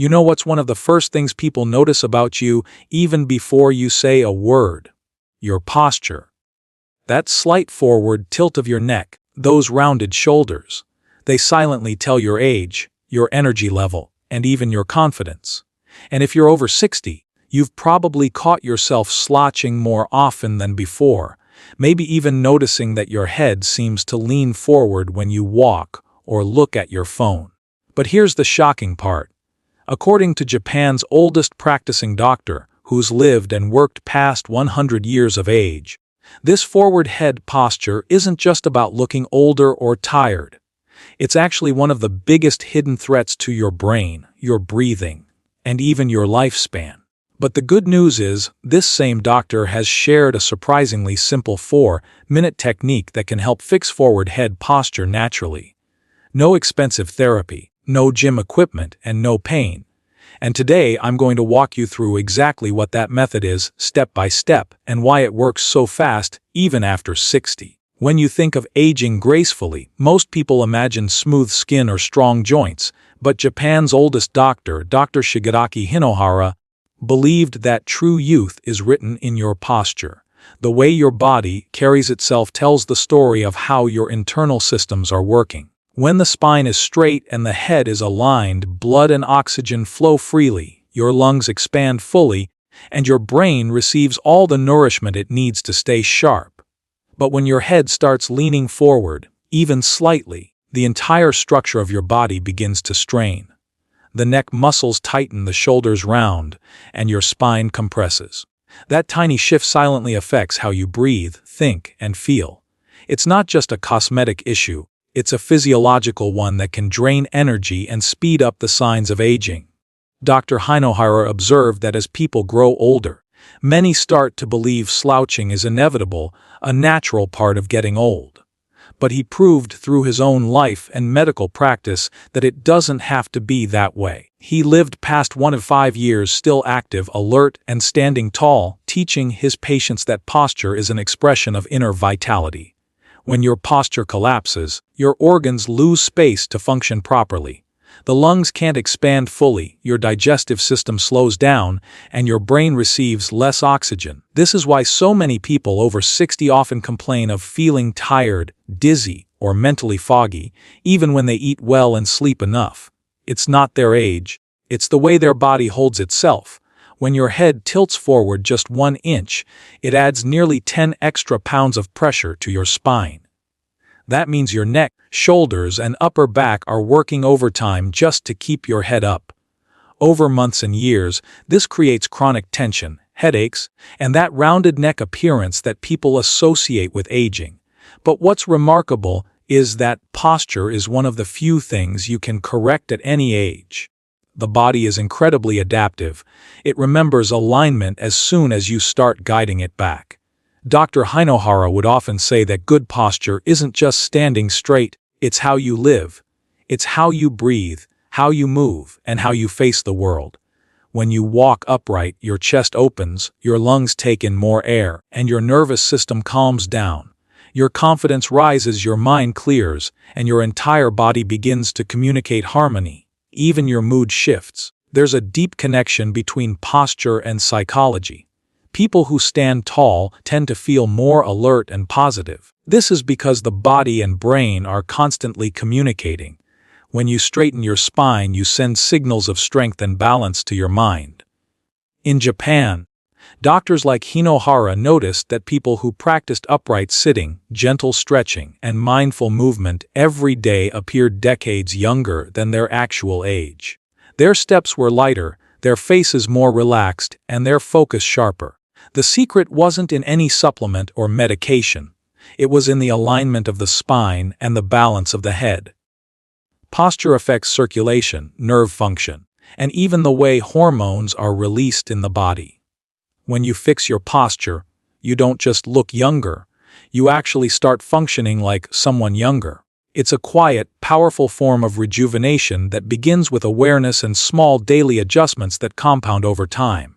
You know what's one of the first things people notice about you even before you say a word? Your posture. That slight forward tilt of your neck, those rounded shoulders. They silently tell your age, your energy level, and even your confidence. And if you're over 60, you've probably caught yourself slouching more often than before, maybe even noticing that your head seems to lean forward when you walk or look at your phone. But here's the shocking part. According to Japan's oldest practicing doctor, who's lived and worked past 100 years of age, this forward head posture isn't just about looking older or tired. It's actually one of the biggest hidden threats to your brain, your breathing, and even your lifespan. But the good news is, this same doctor has shared a surprisingly simple 4-minute technique that can help fix forward head posture naturally. No expensive therapy, no gym equipment, and no pain. And today I'm going to walk you through exactly what that method is, step by step, and why it works so fast, even after 60. When you think of aging gracefully, most people imagine smooth skin or strong joints, but Japan's oldest doctor, Dr. Shigeaki Hinohara, believed that true youth is written in your posture. The way your body carries itself tells the story of how your internal systems are working. When the spine is straight and the head is aligned, blood and oxygen flow freely, your lungs expand fully, and your brain receives all the nourishment it needs to stay sharp. But when your head starts leaning forward, even slightly, the entire structure of your body begins to strain. The neck muscles tighten, the shoulders round, and your spine compresses. That tiny shift silently affects how you breathe, think, and feel. It's not just a cosmetic issue. It's a physiological one that can drain energy and speed up the signs of aging. Dr. Hinohara observed that as people grow older, many start to believe slouching is inevitable, a natural part of getting old. But he proved through his own life and medical practice that it doesn't have to be that way. He lived past 105 years still active, alert, and standing tall, teaching his patients that posture is an expression of inner vitality. When your posture collapses, your organs lose space to function properly. The lungs can't expand fully, your digestive system slows down, and your brain receives less oxygen. This is why so many people over 60 often complain of feeling tired, dizzy, or mentally foggy, even when they eat well and sleep enough. It's not their age, it's the way their body holds itself. When your head tilts forward just 1 inch, it adds nearly 10 extra pounds of pressure to your spine. That means your neck, shoulders, and upper back are working overtime just to keep your head up. Over months and years, this creates chronic tension, headaches, and that rounded neck appearance that people associate with aging. But what's remarkable is that posture is one of the few things you can correct at any age. The body is incredibly adaptive. It remembers alignment as soon as you start guiding it back. Dr. Hinohara would often say that good posture isn't just standing straight, it's how you live. It's how you breathe, how you move, and how you face the world. When you walk upright, your chest opens, your lungs take in more air, and your nervous system calms down. Your confidence rises, your mind clears, and your entire body begins to communicate harmony. Even your mood shifts. There's a deep connection between posture and psychology. People who stand tall tend to feel more alert and positive. This is because the body and brain are constantly communicating. When you straighten your spine, you send signals of strength and balance to your mind. In Japan, doctors like Hinohara noticed that people who practiced upright sitting, gentle stretching, and mindful movement every day appeared decades younger than their actual age. Their steps were lighter, their faces more relaxed, and their focus sharper. The secret wasn't in any supplement or medication. It was in the alignment of the spine and the balance of the head. Posture affects circulation, nerve function, and even the way hormones are released in the body. When you fix your posture, you don't just look younger, you actually start functioning like someone younger. It's a quiet, powerful form of rejuvenation that begins with awareness and small daily adjustments that compound over time.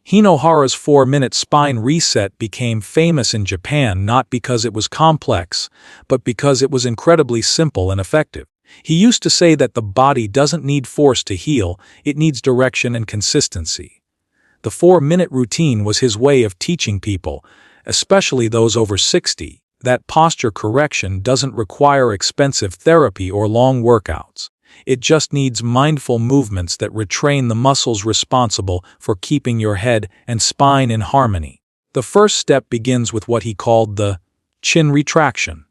Hinohara's 4-minute spine reset became famous in Japan not because it was complex, but because it was incredibly simple and effective. He used to say that the body doesn't need force to heal, it needs direction and consistency. The 4-minute routine was his way of teaching people, especially those over 60, that posture correction doesn't require expensive therapy or long workouts. It just needs mindful movements that retrain the muscles responsible for keeping your head and spine in harmony. The first step begins with what he called the chin retraction.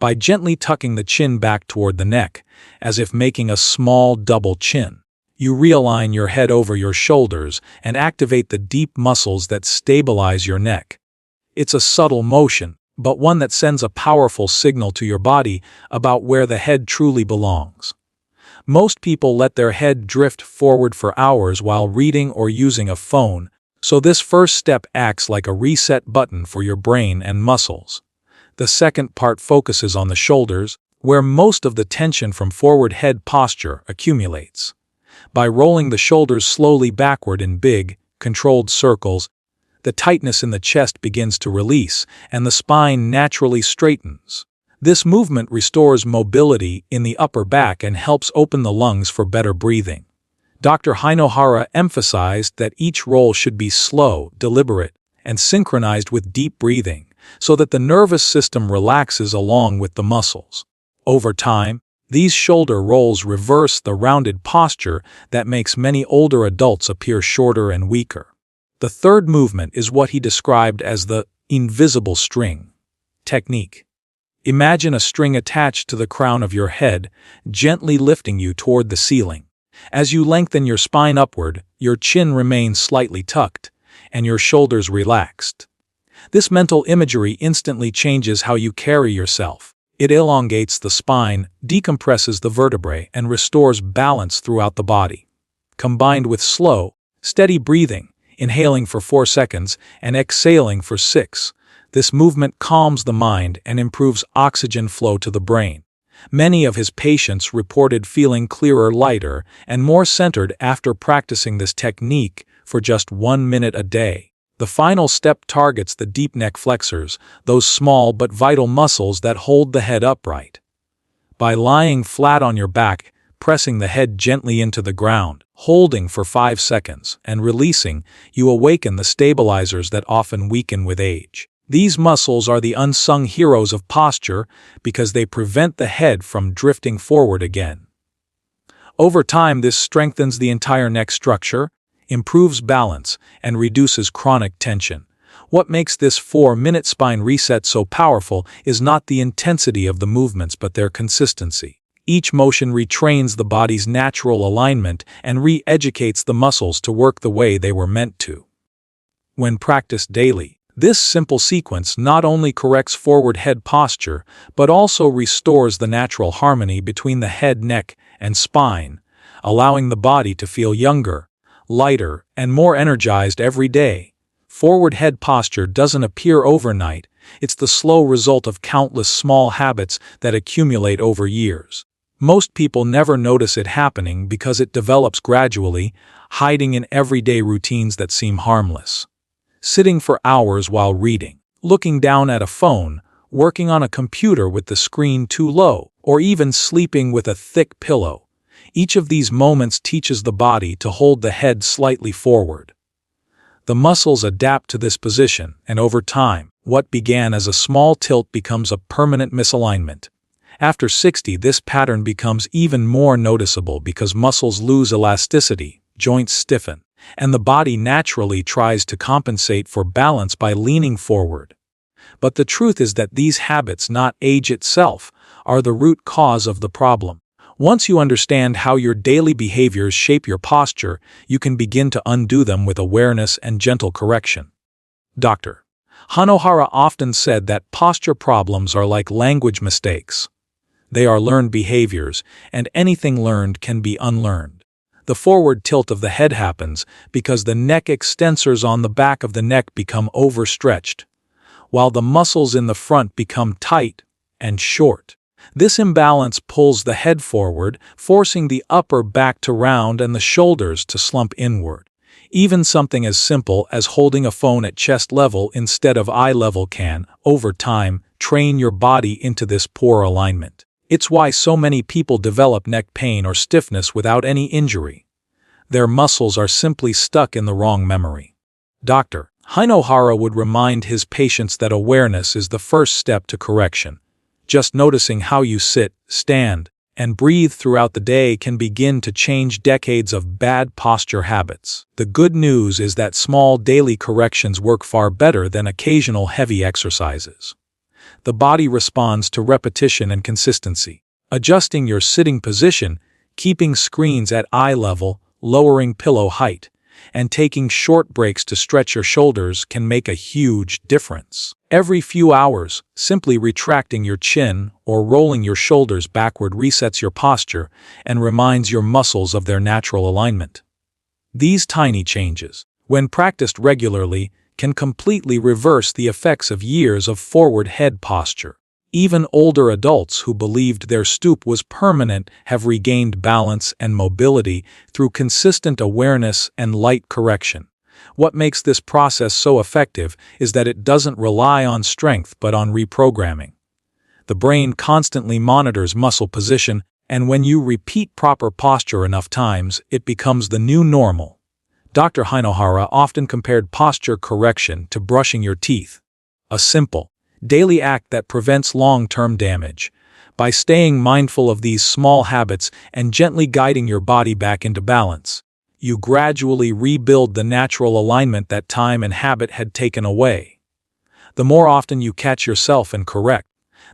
By gently tucking the chin back toward the neck, as if making a small double chin, you realign your head over your shoulders and activate the deep muscles that stabilize your neck. It's a subtle motion, but one that sends a powerful signal to your body about where the head truly belongs. Most people let their head drift forward for hours while reading or using a phone, so this first step acts like a reset button for your brain and muscles. The second part focuses on the shoulders, where most of the tension from forward head posture accumulates. By rolling the shoulders slowly backward in big, controlled circles, the tightness in the chest begins to release, and the spine naturally straightens. This movement restores mobility in the upper back and helps open the lungs for better breathing. Dr. Hinohara emphasized that each roll should be slow, deliberate, and synchronized with deep breathing, so that the nervous system relaxes along with the muscles. Over time, these shoulder rolls reverse the rounded posture that makes many older adults appear shorter and weaker. The third movement is what he described as the invisible string technique. Imagine a string attached to the crown of your head, gently lifting you toward the ceiling. As you lengthen your spine upward, your chin remains slightly tucked, and your shoulders relaxed. This mental imagery instantly changes how you carry yourself. It elongates the spine, decompresses the vertebrae, and restores balance throughout the body. Combined with slow, steady breathing, inhaling for 4 seconds and exhaling for 6, this movement calms the mind and improves oxygen flow to the brain. Many of his patients reported feeling clearer, lighter, and more centered after practicing this technique for just 1 minute a day. The final step targets the deep neck flexors, those small but vital muscles that hold the head upright. By lying flat on your back, pressing the head gently into the ground, holding for 5 seconds, and releasing, you awaken the stabilizers that often weaken with age. These muscles are the unsung heroes of posture because they prevent the head from drifting forward again. Over time, this strengthens the entire neck structure, improves balance, and reduces chronic tension. What makes this 4-minute spine reset so powerful is not the intensity of the movements but their consistency. Each motion retrains the body's natural alignment and re-educates the muscles to work the way they were meant to. When practiced daily, this simple sequence not only corrects forward head posture, but also restores the natural harmony between the head, neck, and spine, allowing the body to feel younger, lighter, and more energized every day. Forward head posture doesn't appear overnight, it's the slow result of countless small habits that accumulate over years. Most people never notice it happening because it develops gradually, hiding in everyday routines that seem harmless. Sitting for hours while reading, looking down at a phone, working on a computer with the screen too low, or even sleeping with a thick pillow. Each of these moments teaches the body to hold the head slightly forward. The muscles adapt to this position, and over time, what began as a small tilt becomes a permanent misalignment. After 60, this pattern becomes even more noticeable because muscles lose elasticity, joints stiffen, and the body naturally tries to compensate for balance by leaning forward. But the truth is that these habits, not age itself, are the root cause of the problem. Once you understand how your daily behaviors shape your posture, you can begin to undo them with awareness and gentle correction. Dr. Hinohara often said that posture problems are like language mistakes. They are learned behaviors, and anything learned can be unlearned. The forward tilt of the head happens because the neck extensors on the back of the neck become overstretched, while the muscles in the front become tight and short. This imbalance pulls the head forward, forcing the upper back to round and the shoulders to slump inward. Even something as simple as holding a phone at chest level instead of eye level can, over time, train your body into this poor alignment. It's why so many people develop neck pain or stiffness without any injury. Their muscles are simply stuck in the wrong memory. Dr. Hinohara would remind his patients that awareness is the first step to correction. Just noticing how you sit, stand, and breathe throughout the day can begin to change decades of bad posture habits. The good news is that small daily corrections work far better than occasional heavy exercises. The body responds to repetition and consistency. Adjusting your sitting position, keeping screens at eye level, lowering pillow height, and taking short breaks to stretch your shoulders can make a huge difference. Every few hours, simply retracting your chin or rolling your shoulders backward resets your posture and reminds your muscles of their natural alignment. These tiny changes, when practiced regularly, can completely reverse the effects of years of forward head posture. Even older adults who believed their stoop was permanent have regained balance and mobility through consistent awareness and light correction. What makes this process so effective is that it doesn't rely on strength but on reprogramming. The brain constantly monitors muscle position, and when you repeat proper posture enough times, it becomes the new normal. Dr. Hinohara often compared posture correction to brushing your teeth. A simple, daily act that prevents long-term damage. By staying mindful of these small habits and gently guiding your body back into balance, you gradually rebuild the natural alignment that time and habit had taken away. The more often you catch yourself and correct,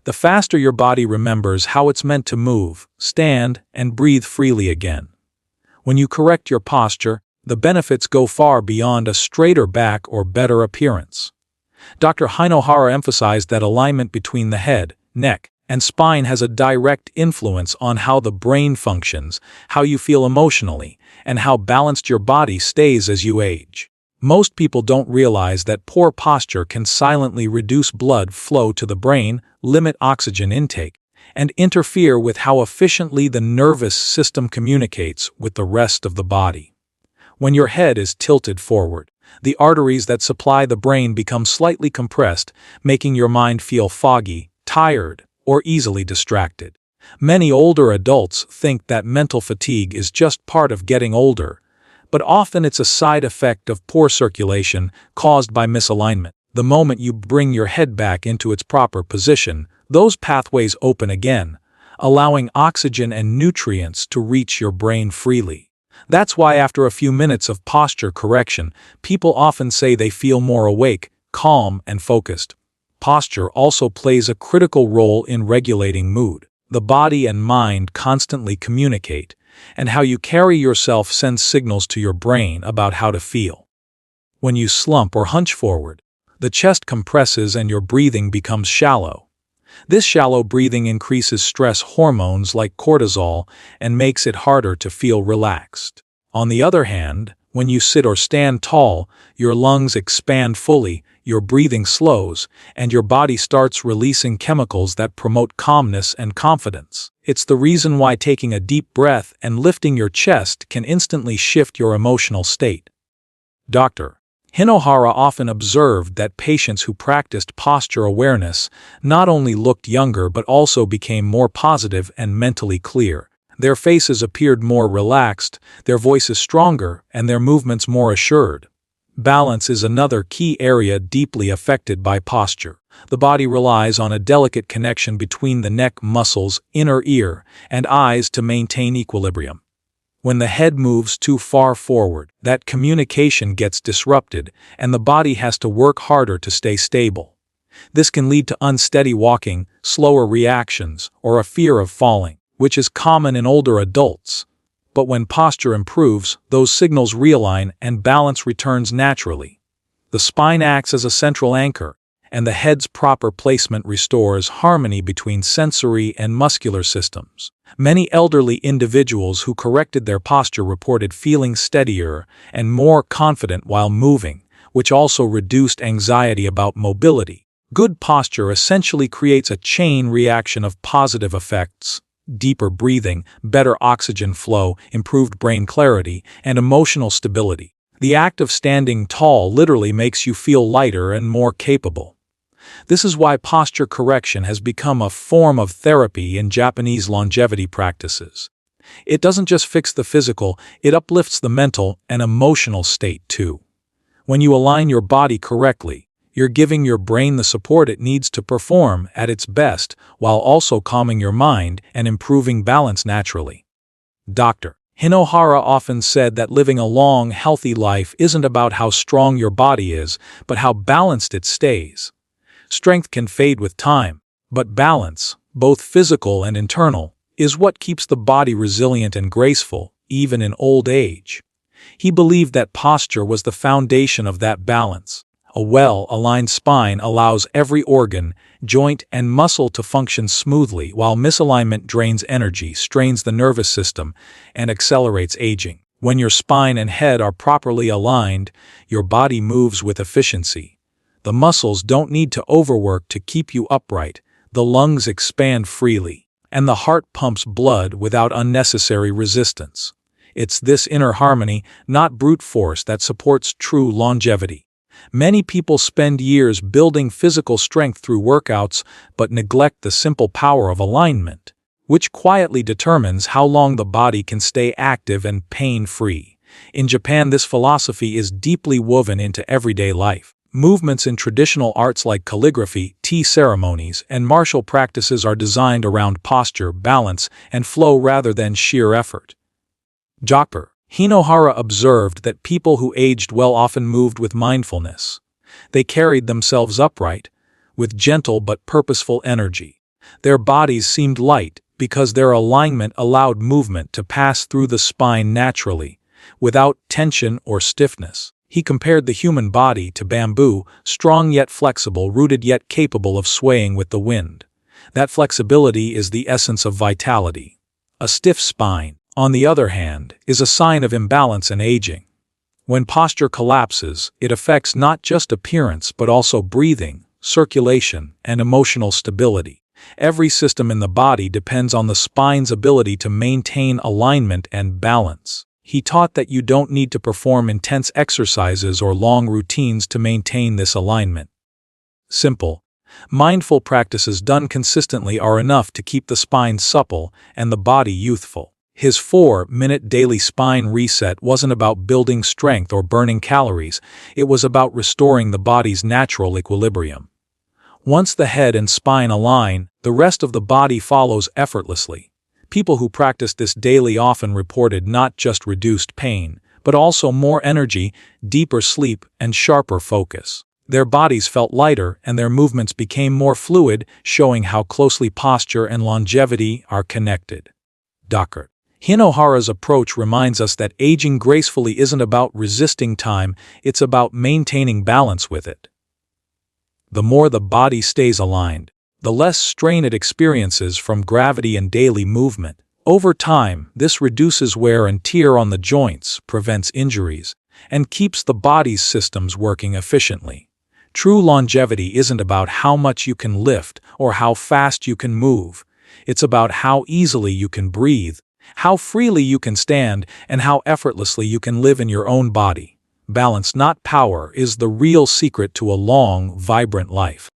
the faster your body remembers how it's meant to move, stand, and breathe freely again. When you correct your posture, the benefits go far beyond a straighter back or better appearance. Dr. Hinohara emphasized that alignment between the head, neck, and spine has a direct influence on how the brain functions, how you feel emotionally, and how balanced your body stays as you age. Most people don't realize that poor posture can silently reduce blood flow to the brain, limit oxygen intake, and interfere with how efficiently the nervous system communicates with the rest of the body. When your head is tilted forward, the arteries that supply the brain become slightly compressed, making your mind feel foggy, tired, or easily distracted. Many older adults think that mental fatigue is just part of getting older, but often it's a side effect of poor circulation caused by misalignment. The moment you bring your head back into its proper position, those pathways open again, allowing oxygen and nutrients to reach your brain freely. That's why after a few minutes of posture correction, people often say they feel more awake, calm, and focused. Posture also plays a critical role in regulating mood. The body and mind constantly communicate, and how you carry yourself sends signals to your brain about how to feel. When you slump or hunch forward, the chest compresses and your breathing becomes shallow. This shallow breathing increases stress hormones like cortisol and makes it harder to feel relaxed. On the other hand, when you sit or stand tall, your lungs expand fully, your breathing slows, and your body starts releasing chemicals that promote calmness and confidence. It's the reason why taking a deep breath and lifting your chest can instantly shift your emotional state. Dr. Hinohara often observed that patients who practiced posture awareness not only looked younger but also became more positive and mentally clear. Their faces appeared more relaxed, their voices stronger, and their movements more assured. Balance is another key area deeply affected by posture. The body relies on a delicate connection between the neck muscles, inner ear, and eyes to maintain equilibrium. When the head moves too far forward, that communication gets disrupted, and the body has to work harder to stay stable. This can lead to unsteady walking, slower reactions, or a fear of falling, which is common in older adults. But when posture improves, those signals realign and balance returns naturally. The spine acts as a central anchor, and the head's proper placement restores harmony between sensory and muscular systems. Many elderly individuals who corrected their posture reported feeling steadier and more confident while moving, which also reduced anxiety about mobility. Good posture essentially creates a chain reaction of positive effects: deeper breathing, better oxygen flow, improved brain clarity, and emotional stability. The act of standing tall literally makes you feel lighter and more capable. This is why posture correction has become a form of therapy in Japanese longevity practices. It doesn't just fix the physical, it uplifts the mental and emotional state too. When you align your body correctly, you're giving your brain the support it needs to perform at its best while also calming your mind and improving balance naturally. Dr. Hinohara often said that living a long, healthy life isn't about how strong your body is, but how balanced it stays. Strength can fade with time, but balance, both physical and internal, is what keeps the body resilient and graceful, even in old age. He believed that posture was the foundation of that balance. A well-aligned spine allows every organ, joint, and muscle to function smoothly, while misalignment drains energy, strains the nervous system, and accelerates aging. When your spine and head are properly aligned, your body moves with efficiency. The muscles don't need to overwork to keep you upright, the lungs expand freely, and the heart pumps blood without unnecessary resistance. It's this inner harmony, not brute force, that supports true longevity. Many people spend years building physical strength through workouts but neglect the simple power of alignment, which quietly determines how long the body can stay active and pain-free. In Japan, this philosophy is deeply woven into everyday life. Movements in traditional arts like calligraphy, tea ceremonies, and martial practices are designed around posture, balance, and flow rather than sheer effort. Dr. Hinohara observed that people who aged well often moved with mindfulness. They carried themselves upright, with gentle but purposeful energy. Their bodies seemed light because their alignment allowed movement to pass through the spine naturally, without tension or stiffness. He compared the human body to bamboo, strong yet flexible, rooted yet capable of swaying with the wind. That flexibility is the essence of vitality. A stiff spine, on the other hand, is a sign of imbalance and aging. When posture collapses, it affects not just appearance but also breathing, circulation, and emotional stability. Every system in the body depends on the spine's ability to maintain alignment and balance. He taught that you don't need to perform intense exercises or long routines to maintain this alignment. Simple, mindful practices done consistently are enough to keep the spine supple and the body youthful. His 4-minute daily spine reset wasn't about building strength or burning calories, it was about restoring the body's natural equilibrium. Once the head and spine align, the rest of the body follows effortlessly. People who practiced this daily often reported not just reduced pain, but also more energy, deeper sleep, and sharper focus. Their bodies felt lighter and their movements became more fluid, showing how closely posture and longevity are connected. Dr. Hinohara's approach reminds us that aging gracefully isn't about resisting time, it's about maintaining balance with it. The more the body stays aligned, the less strain it experiences from gravity and daily movement. Over time, this reduces wear and tear on the joints, prevents injuries, and keeps the body's systems working efficiently. True longevity isn't about how much you can lift or how fast you can move. It's about how easily you can breathe, how freely you can stand, and how effortlessly you can live in your own body. Balance, not power, is the real secret to a long, vibrant life.